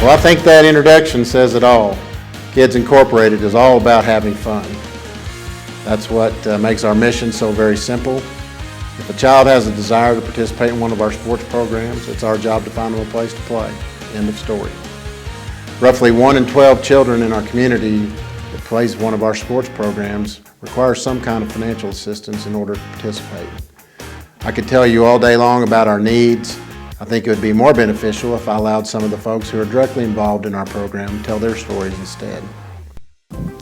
Well, I think that introduction says it all. Kids Incorporated is all about having fun. That's what makes our mission so very simple. If a child has a desire to participate in one of our sports programs, it's our job to find them a place to play. End of story. Roughly 1 in 12 children in our community that plays one of our sports programs require some kind of financial assistance in order to participate. I could tell you all day long about our needs. I think it would be more beneficial if I allowed some of the folks who are directly involved in our program tell their stories instead.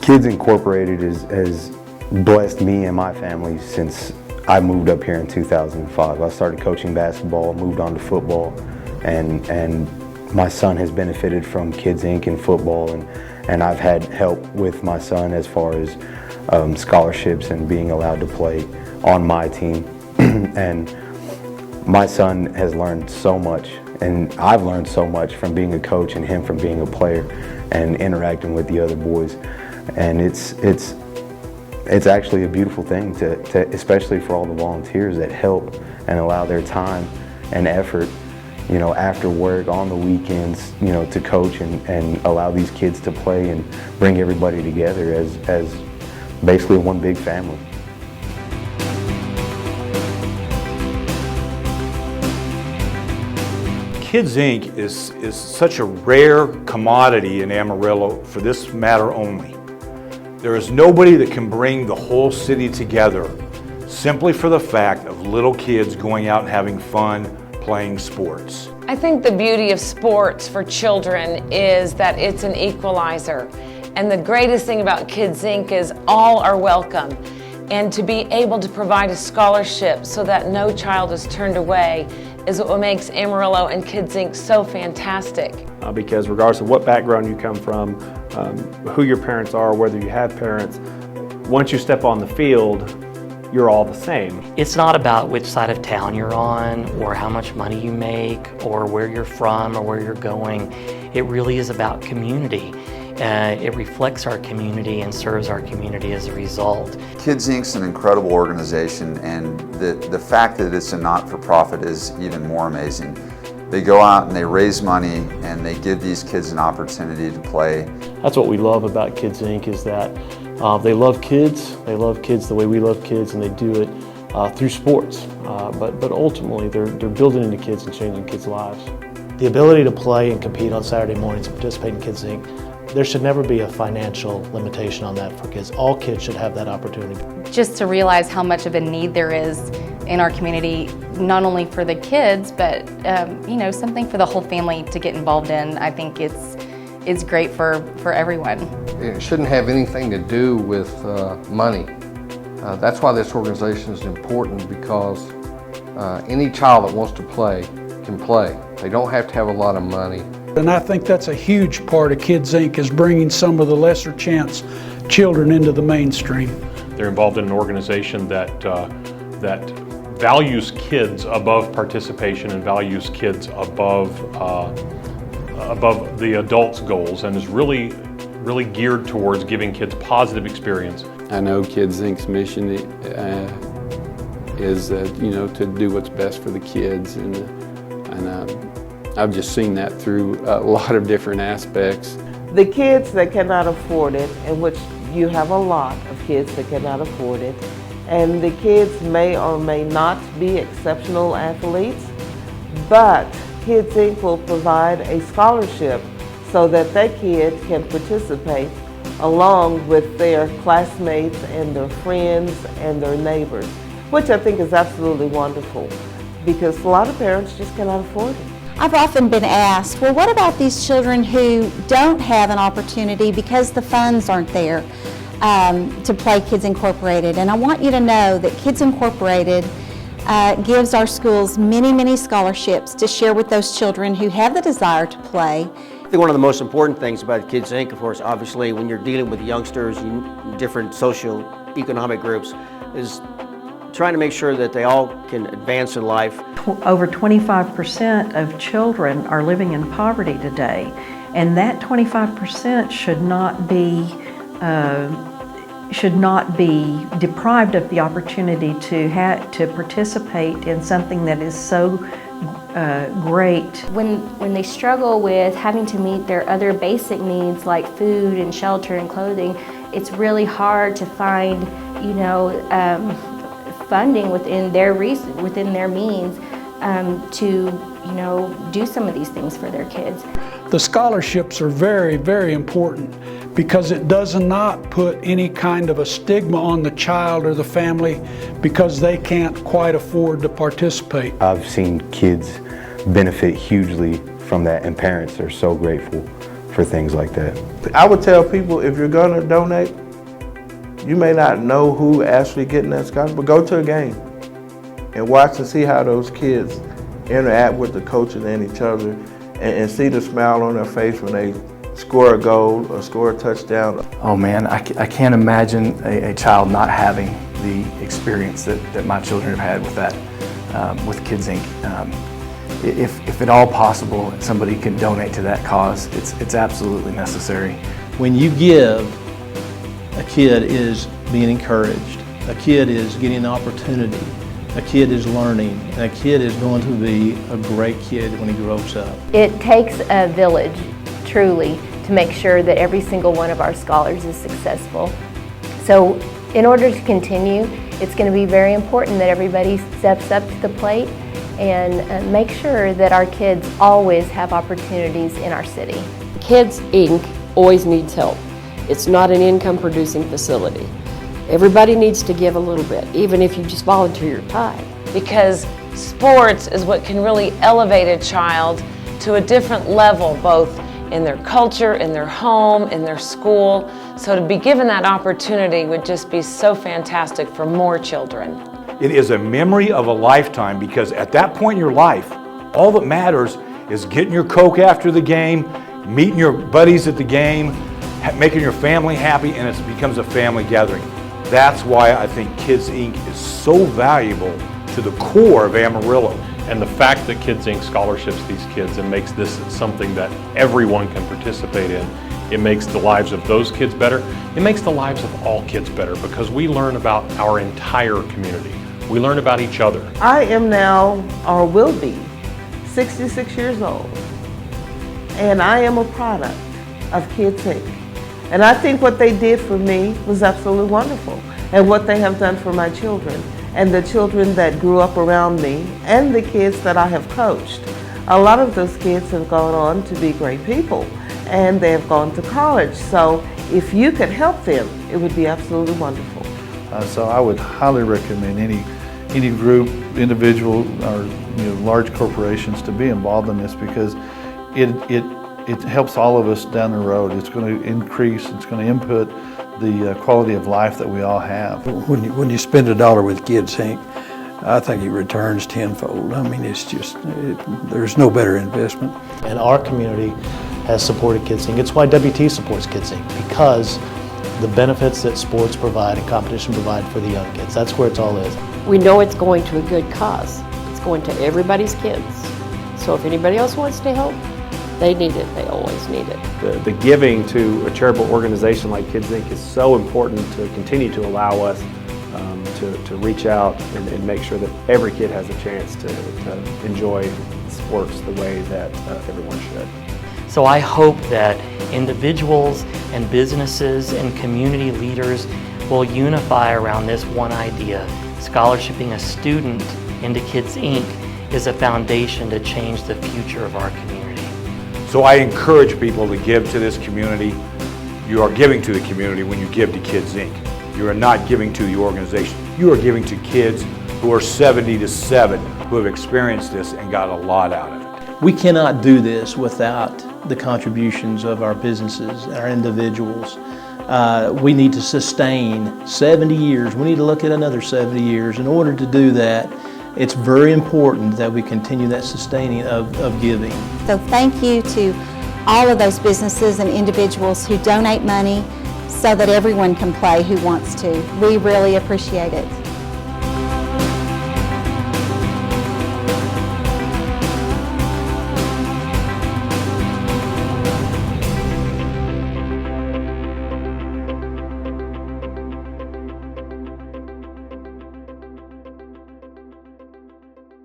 Kids Incorporated has blessed me and my family since I moved up here in 2005. I started coaching basketball, moved on to football, and my son has benefited from Kids Inc. in football, and I've had help with my son as far as scholarships and being allowed to play on my team. And my son has learned so much, and I've learned so much from being a coach and him from being a player and interacting with the other boys. And it's actually a beautiful thing to especially for all the volunteers that help and allow their time and effort, you know, after work, on the weekends, you know, to coach and allow these kids to play and bring everybody together as basically one big family. Kids Inc. is such a rare commodity in Amarillo for this matter only. There is nobody that can bring the whole city together simply for the fact of little kids going out and having fun playing sports. I think the beauty of sports for children is that it's an equalizer. And the greatest thing about Kids Inc. is all are welcome. And to be able to provide a scholarship so that no child is turned away is what makes Amarillo and Kids Inc. so fantastic. Because regardless of what background you come from, who your parents are, whether you have parents, once you step on the field, you're all the same. It's not about which side of town you're on or how much money you make or where you're from or where you're going. It really is about community. It reflects our community and serves our community as a result. Kids Inc.'s an incredible organization, and the fact that it's a not-for-profit is even more amazing. They go out and they raise money and they give these kids an opportunity to play. That's what we love about Kids Inc. is that they love kids the way we love kids, and they do it through sports. But ultimately they're building into kids and changing kids' lives. The ability to play and compete on Saturday mornings and participate in Kids Inc., there should never be a financial limitation on that for kids. All kids should have that opportunity. Just to realize how much of a need there is in our community, not only for the kids, but you know, something for the whole family to get involved in. I think it's great for everyone. It shouldn't have anything to do with money. That's why this organization is important, because any child that wants to play can play. They don't have to have a lot of money. And I think that's a huge part of Kids Inc. is bringing some of the lesser chance children into the mainstream. They're involved in an organization that values kids above participation and values kids above the adults' goals, and is really geared towards giving kids positive experience. I know Kids Inc.'s mission is you know, to do what's best for the kids, and I've just seen that through a lot of different aspects. The kids that cannot afford it, in which you have a lot of kids that cannot afford it, and the kids may or may not be exceptional athletes, but Kids Inc. will provide a scholarship so that that kid can participate along with their classmates and their friends and their neighbors, which I think is absolutely wonderful, because a lot of parents just cannot afford it. I've often been asked, well, what about these children who don't have an opportunity because the funds aren't there to play Kids Incorporated? And I want you to know that Kids Incorporated gives our schools many, many scholarships to share with those children who have the desire to play. I think one of the most important things about Kids Inc., of course, obviously, when you're dealing with youngsters in different socio-economic groups, is trying to make sure that they all can advance in life. Over 25% of children are living in poverty today, and that 25% should not be deprived of the opportunity to participate in something that is so great. When they struggle with having to meet their other basic needs like food and shelter and clothing, it's really hard to find, funding within their means to, do some of these things for their kids. The scholarships are very, very important because it does not put any kind of a stigma on the child or the family because they can't quite afford to participate. I've seen kids benefit hugely from that, and parents are so grateful for things like that. I would tell people, if you're gonna donate, you may not know who actually getting that scholarship, but go to a game and watch and see how those kids interact with the coaches and each other, and see the smile on their face when they score a goal or score a touchdown. Oh man, I can't imagine a child not having the experience that my children have had with that, with Kids Inc. If at all possible, somebody can donate to that cause, it's absolutely necessary. When you give, a kid is being encouraged, a kid is getting an opportunity, a kid is learning, and a kid is going to be a great kid when he grows up. It takes a village, truly, to make sure that every single one of our scholars is successful. So in order to continue, it's going to be very important that everybody steps up to the plate and make sure that our kids always have opportunities in our city. Kids Inc. always needs help. It's not an income-producing facility. Everybody needs to give a little bit, even if you just volunteer your time. Because sports is what can really elevate a child to a different level, both in their culture, in their home, in their school. So to be given that opportunity would just be so fantastic for more children. It is a memory of a lifetime, because at that point in your life, all that matters is getting your Coke after the game, meeting your buddies at the game, making your family happy, and it becomes a family gathering. That's why I think Kids Inc. is so valuable to the core of Amarillo. And the fact that Kids Inc. scholarships these kids and makes this something that everyone can participate in, it makes the lives of those kids better. It makes the lives of all kids better, because we learn about our entire community. We learn about each other. I am now, or will be, 66 years old, and I am a product of Kids Inc. And I think what they did for me was absolutely wonderful, and what they have done for my children, and the children that grew up around me, and the kids that I have coached. A lot of those kids have gone on to be great people, and they have gone to college. So if you could help them, it would be absolutely wonderful. So I would highly recommend any group, individual, or large corporations to be involved in this, because it helps all of us down the road. It's going to increase, it's going to input the quality of life that we all have. When you spend $1 with Kids Inc., I think it returns tenfold. I mean, it's just, there's no better investment. And our community has supported Kids Inc. It's why WT supports Kids Inc., because the benefits that sports provide and competition provide for the young kids. That's where it's all is. We know it's going to a good cause. It's going to everybody's kids. So if anybody else wants to help, they need it. They always need it. The giving to a charitable organization like Kids Inc. is so important to continue to allow us to reach out and make sure that every kid has a chance to enjoy sports the way that everyone should. So I hope that individuals and businesses and community leaders will unify around this one idea. Scholarshiping a student into Kids Inc. is a foundation to change the future of our community. So I encourage people to give to this community. You are giving to the community when you give to Kids Inc. You are not giving to the organization. You are giving to kids who are 70 to 7, who have experienced this and got a lot out of it. We cannot do this without the contributions of our businesses, our individuals. We need to sustain 70 years. We need to look at another 70 years. In order to do that, it's very important that we continue that sustaining of giving. So thank you to all of those businesses and individuals who donate money so that everyone can play who wants to. We really appreciate it.